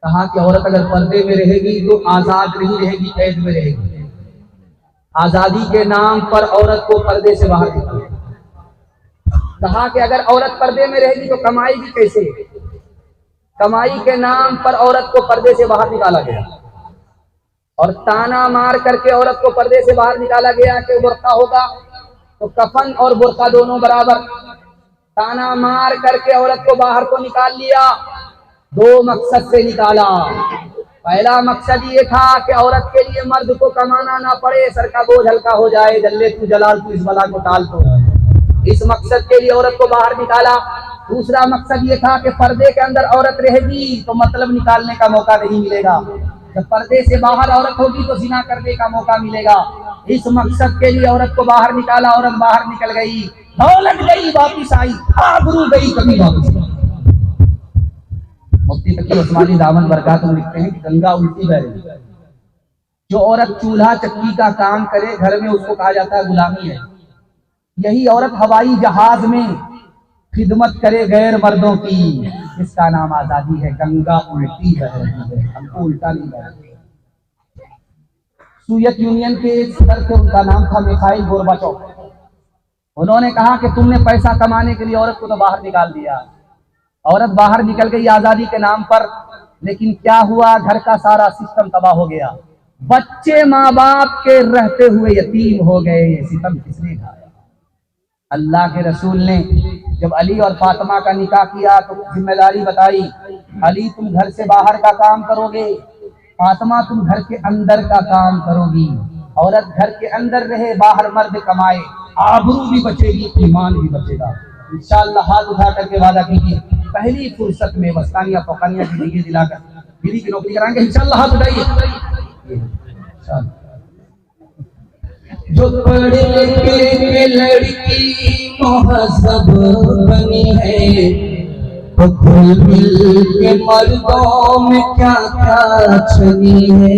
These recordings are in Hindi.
कहा कि औरत अगर पर्दे में रहेगी तो आजाद नहीं रहेगी, कैद में रहेगी। आजादी के नाम पर औरत को पर्दे से बाहर निकाला। कहा कि अगर औरत पर्दे में रहेगी तो कमाएगी कैसे? कमाई के नाम पर औरत को पर्दे से बाहर निकाला गया और ताना मार करके औरत को पर्दे से बाहर निकाला गया कि बुर्का होगा तो कफन और बुर्का दोनों बराबर। ताना मार करके औरत को बाहर को निकाल लिया, दो मकसद से निकाला। पहला मकसद ये था कि औरत के लिए मर्द को कमाना ना पड़े, सर का बोझ हल्का हो जाए, जल्ले तू जलाल तू इस बला को टाल तो। इस मकसद के लिए औरत को बाहर निकाला। दूसरा मकसद ये था कि पर्दे के अंदर औरत रहेगी तो मतलब निकालने का मौका नहीं मिलेगा, जब पर्दे से बाहर औरत होगी तो जिना करने का मौका मिलेगा। इस मकसद के लिए औरत को बाहर निकाला। औरत बाहर निकल गई, दौलत गई वापिस आई, आबरू गई कभी वापिस। मुफ्ती तकी उस्मानी दामन बरकातुहू लिखते हैं कि गंगा उल्टी बह रही है। जो औरत चूल्हा चक्की का काम करे घर में उसको कहा जाता है गुलामी है। यही औरत हवाई जहाज में खिदमत करे गैर मर्दों की, इसका नाम आजादी है। गंगा उल्टी बह रही है, हमको उल्टा नहीं बह रही। सोवियत यूनियन के सदर थे, उनका नाम था मिखाइल गोर्बाचोव। उन्होंने कहा कि तुमने पैसा कमाने के लिए औरत को तो बाहर निकाल दिया। औरत बाहर निकल गई आजादी के नाम पर, लेकिन क्या हुआ? घर का सारा सिस्टम तबाह हो गया। बच्चे माँ बाप के रहते हुए यतीम हो गए। ये सितम किसने ढाया? अल्लाह के रसूल ने जब अली और फातिमा का निकाह किया तो जिम्मेदारी बताई, अली तुम घर से बाहर का काम करोगे, फातिमा तुम घर के अंदर का काम करोगी। औरत घर के अंदर रहे, बाहर मर्द कमाए, आबरू भी बचेगी, ईमान भी बचेगा। इंशाअल्लाह हाथ उठा करके वादा कीजिए, पहली फुर्सत में वस्तानिया फौकानिया की डिग्री दिलाकर दीदी की नौकरी कराएंगे। इंशाअल्लाह हाथ उठाइए। जो पढ़े लिखे के लड़की मुहज़्ज़ब बनी है, तो घुल मिल के मर्दों में क्या क्या छनी है।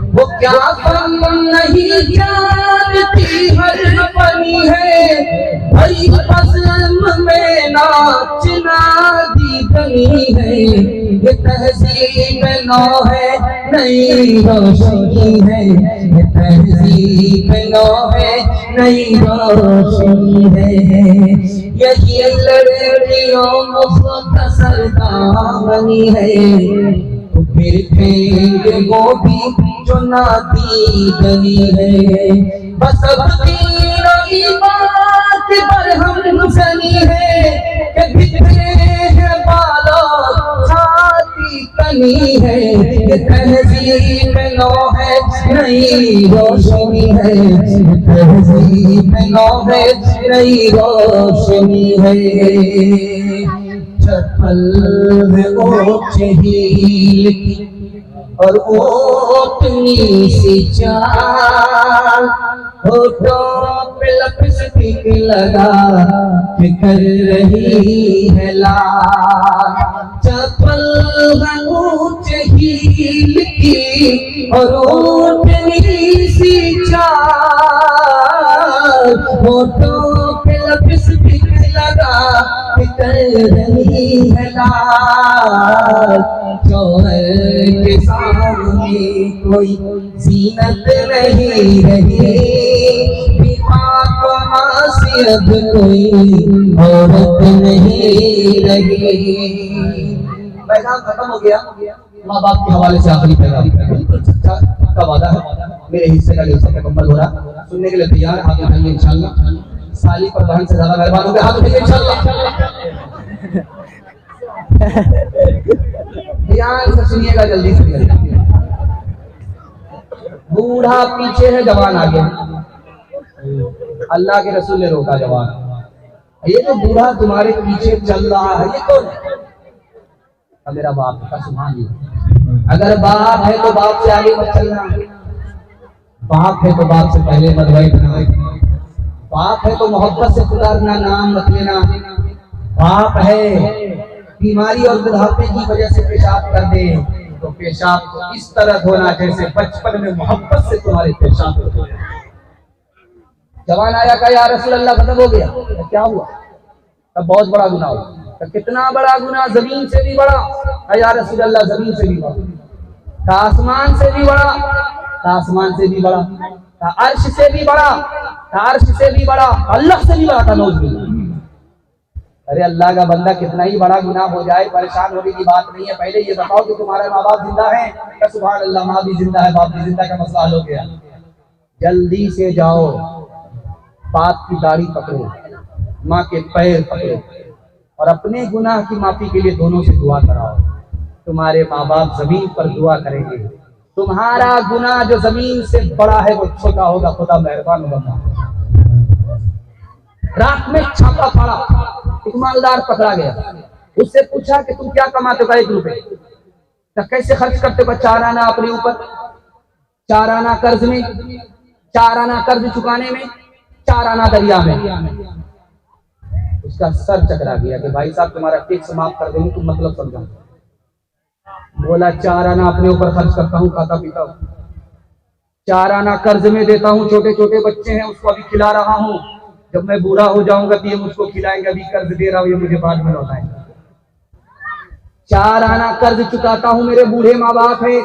वो क्या कम नहीं जानती हर बनी है, भाई फज़ल में नाचना दी बनी है। ये तहज़ीब नौ है, नई रोशनी है। ये तहज़ीब नौ है, नई रोशनी है। यही लड़कियों मुख्तसर दामनी है, तो फिर फेंगे वो भी जो नाती बनी है। बस अब तीनों बात पर हम सनी है कि बिखरे हैं बालों खाती तनी है। ये तहज़ीब नौ है, नई रोशनी है। ये तहज़ीब नौ है, नई रोशनी है। चप्पल में ऊंचे हील और ओटनी सी चाल, होठों पे लिपस्टिक लगा के कर रही है लाल। चप्पल ऊंचे हील की और ओटनी सी चाल, होठों पे लिपस्टिक लगा के कर रही है लाल। चौहर के सामने कोई जीनत नहीं रही, अब कोई औरत नहीं रही। पैगाम खत्म हो गया। माँ बाप के हवाले से आखिरी पैगाम, बिल्कुल सच्चा का वादा है। मेरे हिस्से का हिस्सा मुकम्मल हो रहा, सुनने के लिए तैयार? हाथ उठाइए इंशाअल्लाह। साली पर बहन से ज्यादा मेहरबान होंगे, हाथ उठाइए इंशाअल्लाह। ध्यान से सुनिएगा, जल्दी सुनिएगा। बूढ़ा पीछे है, जवान आगे। अल्लाह के रसूल ने रोका जवान, ये तो बूढ़ा तुम्हारे पीछे चल रहा है, ये कौन है? मेरा बाप का सुभान अल्लाह। अगर बाप है तो बाप से आगे मत चलना, बाप है तो बाप से पहले मत बैठना, बाप है तो मोहब्बत से पुकारना, नाम मत लेना। बाप है बीमारी और बुढ़ापे की वजह से पेशाब कर दे तो पेशाब को इस तरह होना जैसे बचपन में मोहब्बत से तुम्हारे पेशाब होते हैं। जवान आया का या रसूल अल्लाह खत्म हो गया, तो क्या हुआ? तब बहुत बड़ा गुनाह हुआ। तो कितना बड़ा गुनाह, जमीन से भी बड़ा है या रसूल अल्लाह, जमीन से भी बड़ा, का आसमान से भी बड़ा, का आसमान से भी बड़ा, का अर्श से भी बड़ा, का अर्श से भी बड़ा, अल्लाह से भी बड़ा था नौज़। अरे अल्लाह का बंदा कितना ही बड़ा गुनाह हो जाए परेशान होने की बात नहीं है। पहले ये बताओ कि तुम्हारे माँ बाप जिंदा हैं? सुभान अल्लाह, माँ भी जिंदा है, बाप भी जिंदा, का मसला हल हो गया। जल्दी से जाओ, बाप की दाढ़ी पकड़ो, माँ के पैर पकड़ो और अपने गुनाह की माफी के लिए दोनों से दुआ कराओ। तुम्हारे माँ बाप जमीन पर दुआ करेंगे, तुम्हारा गुनाह जो जमीन से बड़ा है वो छोटा होगा। खुदा मेहरबान होगा। रात में छापा पड़ा, एक मालदार पकड़ा गया, उससे पूछा कि तुम क्या कमाते हो? 1 रुपए। तो कैसे खर्च करते हो? 4 आना अपने ऊपर, 4 आना कर्ज में, 4 आना कर्ज चुकाने में, 4 आना दरिया में। उसका सर चकरा गया कि भाई साहब तुम्हारा टैक्स माफ कर देंगे, तुम मतलब समझा। बोला 4 आना अपने ऊपर खर्च करता हूँ, खाता पीता हूँ, 4 आना कर्ज में देता हूँ, छोटे छोटे बच्चे हैं उसको अभी खिला रहा हूँ, जब मैं बूढ़ा हो जाऊंगा तो ये मुझको खिलाएंगे, अभी कर्ज दे रहा हूँ, ये मुझे बाद में लौटाएंगे। 4 आना कर्ज चुकाता हूँ, मेरे बूढ़े माँ बाप है,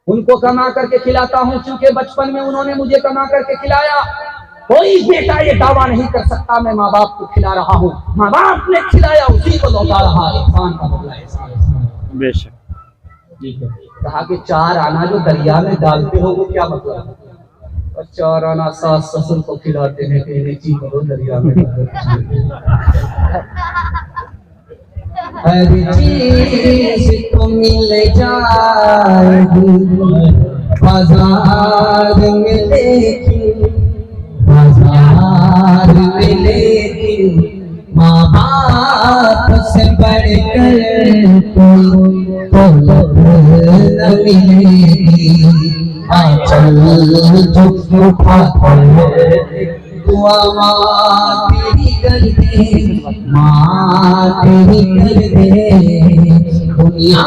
उनको कमा करके खिलाता हूँ, क्योंकि बचपन में उन्होंने मुझे कमा करके खिलाया। कोई बेटा ये दावा नहीं कर सकता मैं माँ बाप को खिला रहा हूँ, माँ बाप ने खिलाया उसी को लौटा रहा है, एहसान का बदला है। बेशक। कहा कि 4 आना जो दरिया में डालते हो वो क्या मतलब? और 4 आना सास ससुर को खिलाते हैं कि नीची करो दरिया में। हर चीज तो मिल जाएगी बाजार में, लेकिन बाजार में लेकिन माँ बाप से बढ़कर कोई दौलत न मिलेगी। चल जो उठाकर दुआ माँ तेरी कर दे, माँ तेरी कर दे, दुनिया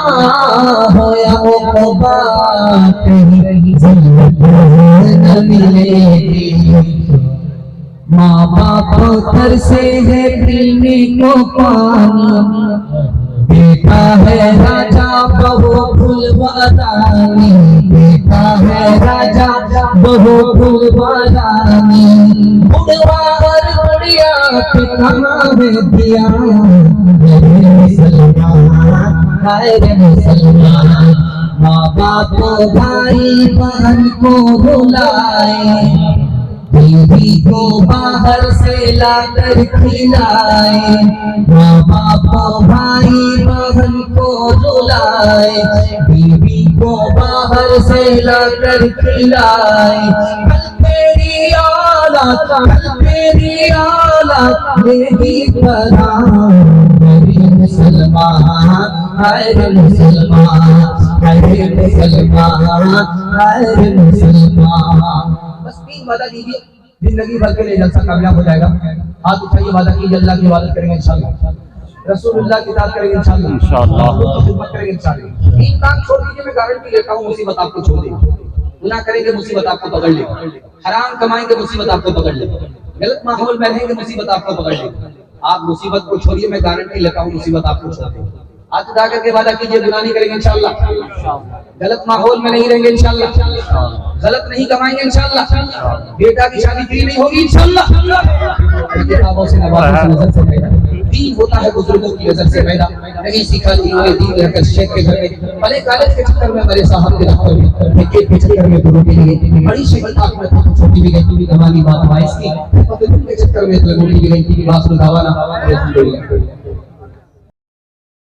हो या उक़बा कहीं ज़िल्लत न मिलेगी। माँ बाप तरसे है पीने को पानी, बेटा है राजा बहू फुलवारानी, बेटा है राजा बहू फुलवारानी। बुढ़वा और बुढ़िया पे कहाँ है दिया मेरे मुसलमान, हाय रे मुसलमान। माँ बाप भाई बहन को बुलाए, बीवी को बाहर से लाकर खिलाए, माँ बाप भाई बहन को रुलाए, बीवी को बाहर से लाकर खिलाए। कल तेरी औलाद, कल तेरी औलाद मेरी तरह, मेरे मुसलमान, हाय रे मुसलमान, हाय रे मुसलमान, हाय रे मुसलमान। बस 3 वादा कीजिए, जिंदगी भर के लिए जलसा कामयाब हो जाएगा। हाथ उठाइए, वादा कीजिए अल्लाह की इबादत करेंगे इंशाअल्लाह, रसूलुल्लाह की इताअत करेंगे इंशाअल्लाह, खिदमत करेंगे इंशाअल्लाह। 3 काम छोड़ दीजिए, मैं गारंटी लेता हूँ मुसीबत आपको छोड़ देगी। गुनाह करेंगे मुसीबत आपको पकड़ लेगी, हराम कमाएंगे मुसीबत आपको पकड़ लेगी, गलत माहौल में रहेंगे मुसीबत आपको पकड़ लेगी। आप मुसीबत को छोड़िए, मैं गारंटी लेता हूँ मुसीबत आपको छोड़ देगी। हाथ उठा करके वादा कीजिए, गुनाह नहीं करेंगे इंशाअल्लाह, गलत माहौल में नहीं रहेंगे इंशाअल्लाह, गलत नहीं कमाएंगे इंशाअल्लाह, बेटा की शादी फ्री नहीं होगी इंशाअल्लाह। किताबों से नवाज़ों से नजर से पैदा, दीन होता है बुजुर्गों की नजर से पैदा, नहीं सीखा इन्होंने दीन रहकर शेख के घर में, भले कॉलेज के चक्कर में मेरे साहब के दफ्तर में, क्रिकेट के चक्कर में गुरु के लिए बड़ी शिकल आंख में था, छोटी भी गई कमानी बात वाइस की, तो के चक्कर में लगोड़ी भी गई, बात सुनावाना।